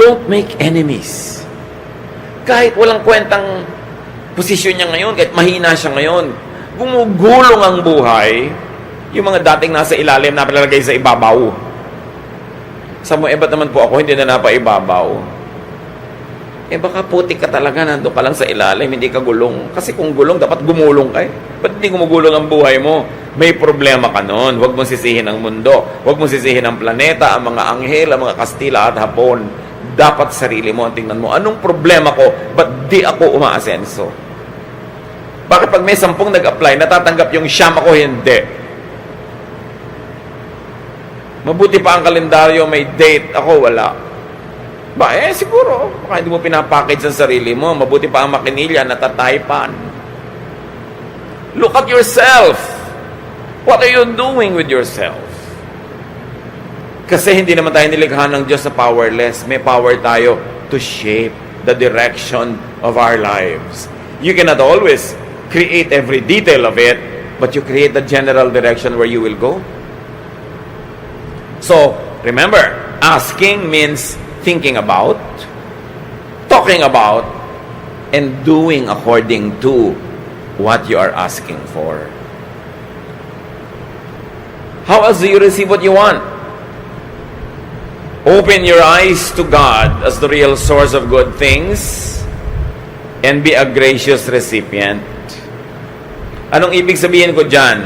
Don't make enemies. Kahit walang kwentang posisyon niya ngayon, kahit mahina siya ngayon, gumugulong ang buhay, yung mga dating nasa ilalim na palalagay sa ibabaw. Sabi mo, ba't naman po ako hindi na napaibabaw? Baka putik ka talaga, nandun ka lang sa ilalim, hindi ka gulong. Kasi kung gulong, dapat gumulong ka eh. Ba't hindi gumugulong ang buhay mo? May problema ka noon. Huwag mong sisihin ang mundo. Huwag mong sisihin ang planeta, ang mga anghel, ang mga Kastila at Hapon. Dapat sarili mo ang tingnan mo. Anong problema ko? Ba't di ako umaasenso? Bakit pag may 10 nag-apply, natatanggap yung siyam ako, hindi? Mabuti pa ang kalendaryo, may date, ako wala. Siguro, baka hindi mo pinapackage sa sarili mo. Mabuti pa ang makinilya, natataypan. Look at yourself. What are you doing with yourself? Kasi hindi naman tayo nilikha ng Diyos na powerless. May power tayo to shape the direction of our lives. You cannot always create every detail of it, but you create the general direction where you will go. So, remember, asking means thinking about, talking about, and doing according to what you are asking for. How else do you receive what you want? Open your eyes to God as the real source of good things and be a gracious recipient. Anong ibig sabihin ko dyan?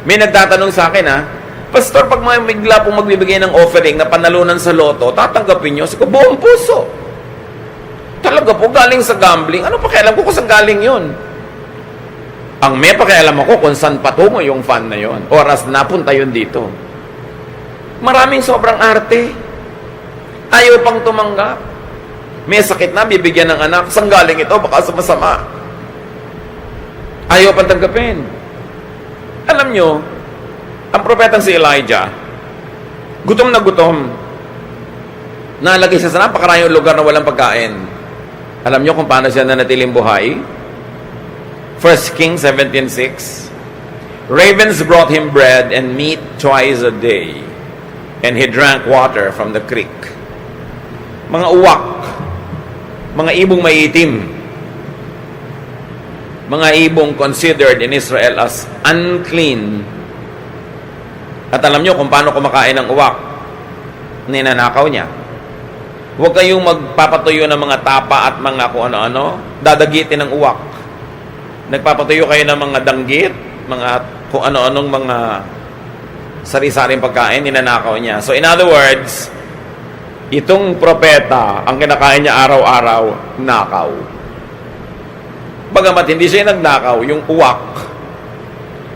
May nagtatanong sa akin Pastor, pag may bigla pong magbibigay ng offering na panalunan sa loto, tatanggapin nyo? Sabi ko, buong puso. Talaga po, galing sa gambling. Ano pakialam ko kung saan galing yun? Ang may pakialam ako kung saan patungo yung fund na yun. Oras napunta yun dito. Maraming sobrang arte. Ayaw pang tumanggap. May sakit na, bibigyan ng anak. Saan galing ito? Baka sumasama. Ayaw pang tanggapin. Alam nyo, ang propetang si Elijah, gutom na gutom. Nalagay siya sa napakarayong lugar na walang pagkain. Alam nyo kung paano siya nanatiling buhay? 1 Kings 17:6. Ravens brought him bread and meat twice a day, and he drank water from the creek. Mga uwak, mga ibong maiitim, mga ibong considered in Israel as unclean. At alam nyo kung paano kumakain ng uwak? Ninanakaw niya. Huwag kayong magpapatuyo ng mga tapa at mga kung ano-ano. Dadagitin ng uwak. Nagpapatuyo kayo ng mga danggit, mga kung ano-anong mga sari-saring pagkain, ninanakaw niya. So in other words, itong propeta, ang kinakain niya araw-araw, nakaw. Bagamat hindi siya nagnakaw, yung uwak,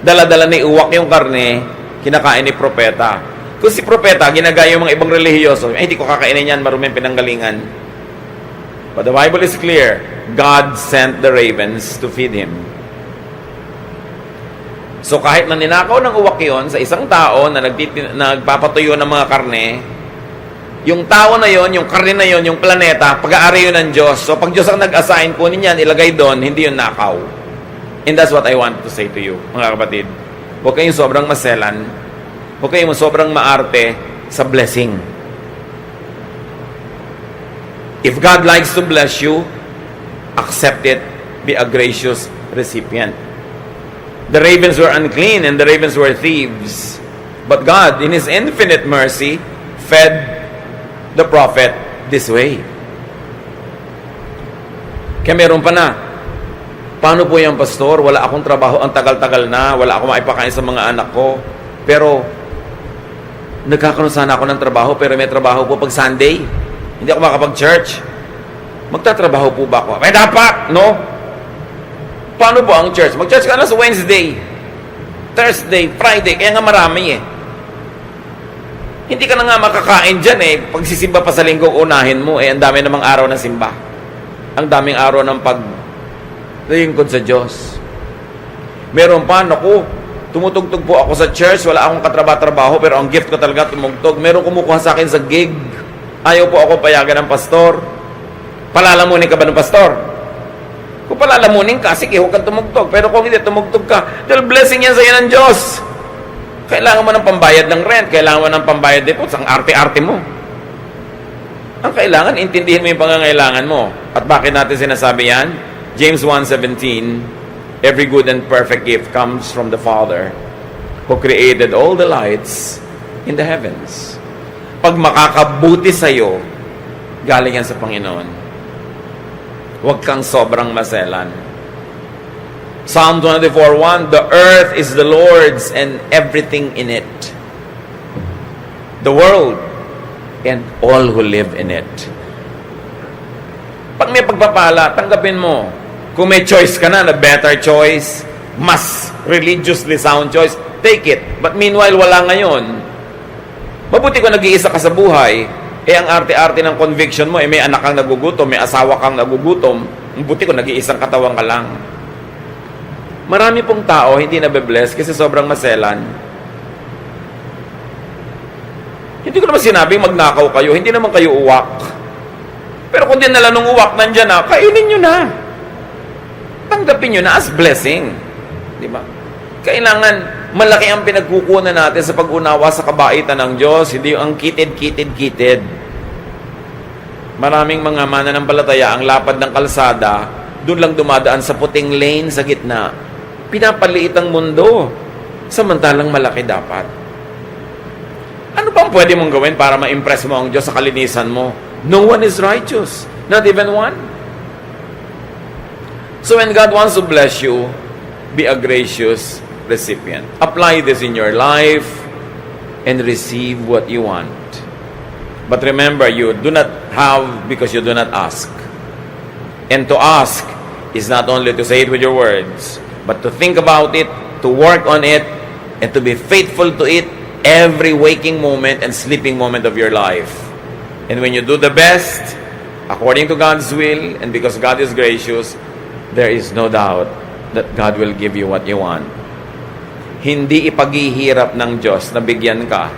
dala-dala ni uwak yung karne, kinakain ni propeta. Kung si propeta, ginagaya yung mga ibang relihiyoso, hindi ko kakainin yan, maruming pinanggalingan. But the Bible is clear. God sent the ravens to feed him. So kahit na ninakaw ng uwak yun sa isang tao na nagpapatuyo ng mga karne, yung tao na yon, yung karne na yon, yung planeta, pag-aari yun ng Diyos. So pag Diyos ang nag-assign, kunin yan, ilagay doon, hindi yun nakaw. And that's what I want to say to you, mga kapatid. Huwag kayong sobrang maselan. Huwag kayong sobrang maarte sa blessing. If God likes to bless you, accept it. Be a gracious recipient. The ravens were unclean and the ravens were thieves. But God, in His infinite mercy, fed the prophet this way. Kaya meron pa na. Paano po yung pastor? Wala akong trabaho, ang tagal-tagal na, wala akong maipakain sa mga anak ko. Pero, nagkakaroon sana ako ng trabaho, pero may trabaho po pag Sunday. Hindi ako makapag-church. Magtatrabaho po ba ako? Dapat, no? Paano po ang church? Mag-church ka na sa Wednesday, Thursday, Friday, kaya nga marami Hindi ka na nga makakain dyan Pagsisimba pa sa linggo, unahin mo ang dami namang araw ng simba. Ang daming araw ng paglingkod sa Diyos. Meron pa, naku, Tumutugtog po ako sa church, wala akong katrabaho-trabaho, pero ang gift ko talaga tumugtog. Meron kumukuha sa akin sa gig. Ayaw po ako payagan ng pastor. Palalamunin ka ba ng pastor? Kung palalamunin ka, sige, huwag kang tumugtog. Pero kung hindi, tumugtog ka, dahil blessing yan sa iyo ng Diyos. Kailangan mo ng pambayad ng rent, kailangan mo ng pambayad depots, ang arte-arte mo. Ang kailangan, intindihin mo yung pangangailangan mo. At bakit natin sinasabi yan? James 1:17, every good and perfect gift comes from the Father who created all the lights in the heavens. Pag makakabuti sa'yo, galing yan sa Panginoon. Huwag kang sobrang maselan. Psalm 24:1, the earth is the Lord's and everything in it. The world and all who live in it. Pag may pagpapala, tanggapin mo. Kung may choice ka na better choice, mas religiously sound choice, take it. But meanwhile, wala ngayon. Mabuti kung nag-iisa ka sa buhay, ang arte-arte ng conviction mo, may anak kang nagugutom, may asawa kang nagugutom, mabuti kung nag-iisang katawan ka lang. Marami pong tao hindi nabe-bless kasi sobrang maselan. Hindi ko naman sinabing magnakaw kayo, hindi naman kayo uwak. Pero kung dinala nung uwak nandyan na, kainin nyo na. Tanggapin nyo na as blessing. Di ba? Kailangan malaki ang pinagkukunan natin sa pag-unawa sa kabaitan ng Diyos, hindi ang kitid. Maraming mga mananampalataya, ang lapad ng kalsada, doon lang dumadaan sa puting lane sa gitna. Pinapaliit ang mundo, samantalang malaki dapat. Ano pang pwede mong gawin para ma-impress mo ang Diyos sa kalinisan mo? No one is righteous. Not even one. So when God wants to bless you, be a gracious recipient. Apply this in your life and receive what you want. But remember, you do not have because you do not ask. And to ask is not only to say it with your words, but to think about it, to work on it, and to be faithful to it every waking moment and sleeping moment of your life. And when you do the best, according to God's will, and because God is gracious, there is no doubt that God will give you what you want. Hindi ipaghihirap ng Diyos na bigyan ka.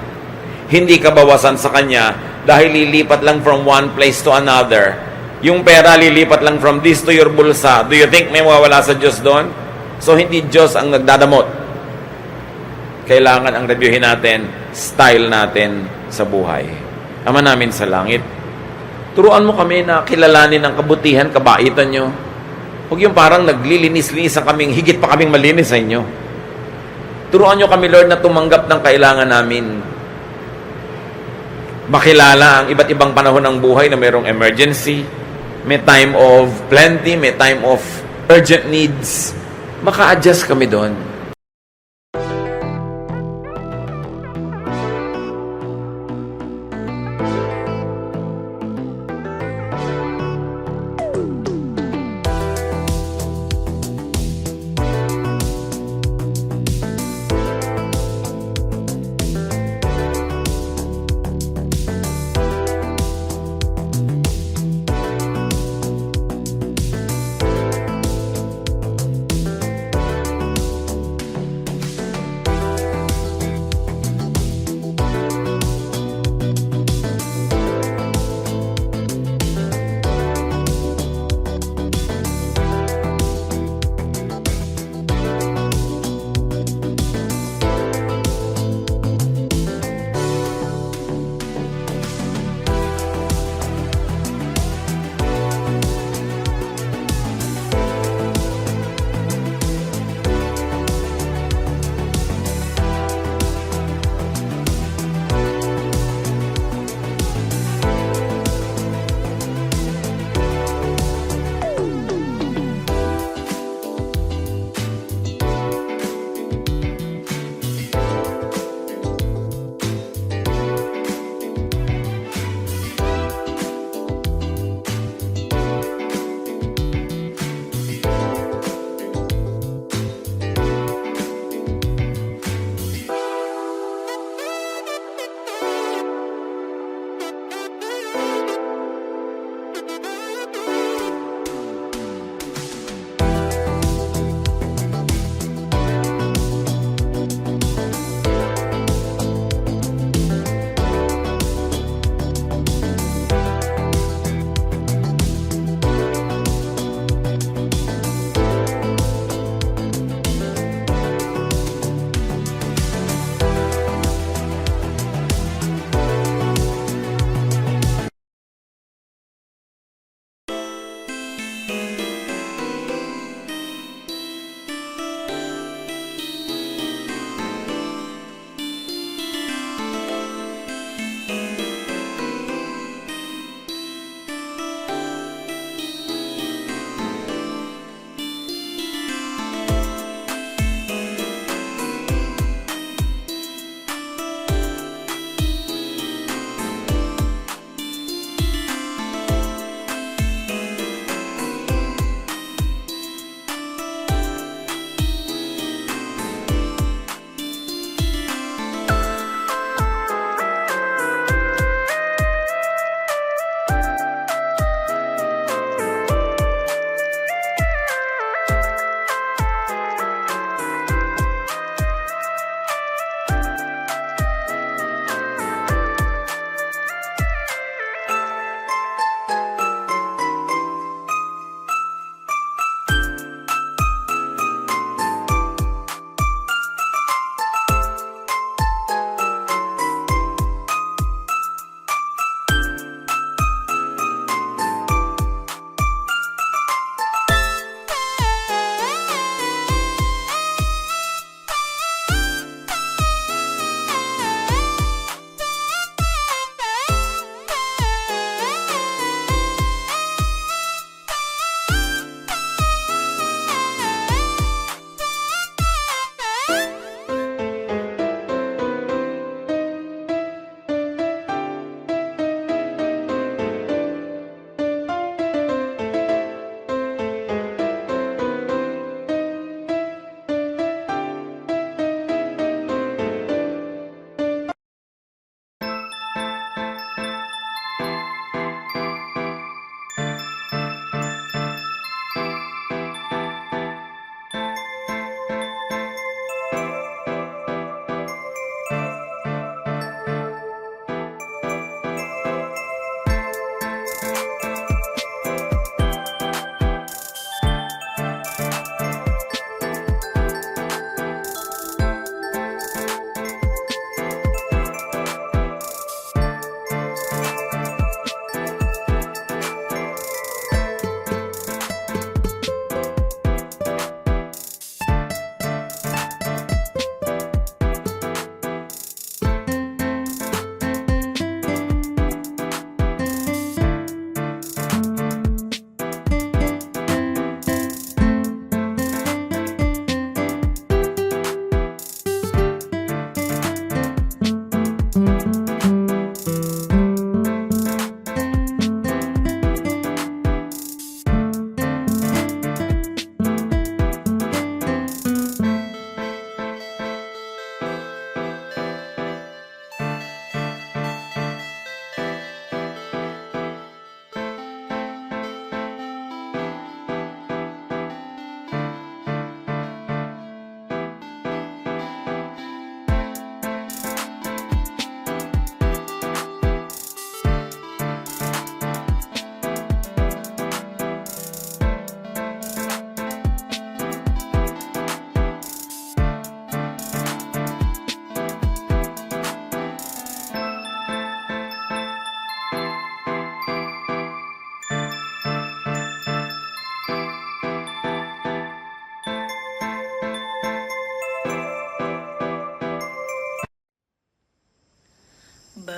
Hindi ka bawasan sa Kanya dahil lilipat lang from one place to another. Yung pera lilipat lang from this to your bulsa. Do you think may mawawala sa Diyos doon? So hindi Diyos ang nagdadamot. Kailangan ang reviewin natin, style natin sa buhay. Ama namin sa langit, turuan mo kami na kilalanin ang kabutihan, kabaitan nyo. Huwag yung parang naglilinis-linis ang kaming, higit pa kaming malinis sa inyo. Turuan nyo kami, Lord, na tumanggap ng kailangan namin. Makilala ang iba't ibang panahon ng buhay na mayroong emergency, may time of plenty, may time of urgent needs. Maka-adjust kami doon.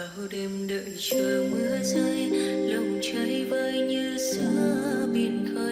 bao đêm đợi chờ mưa rơi, lòng chơi vơi như giữa biển khơi.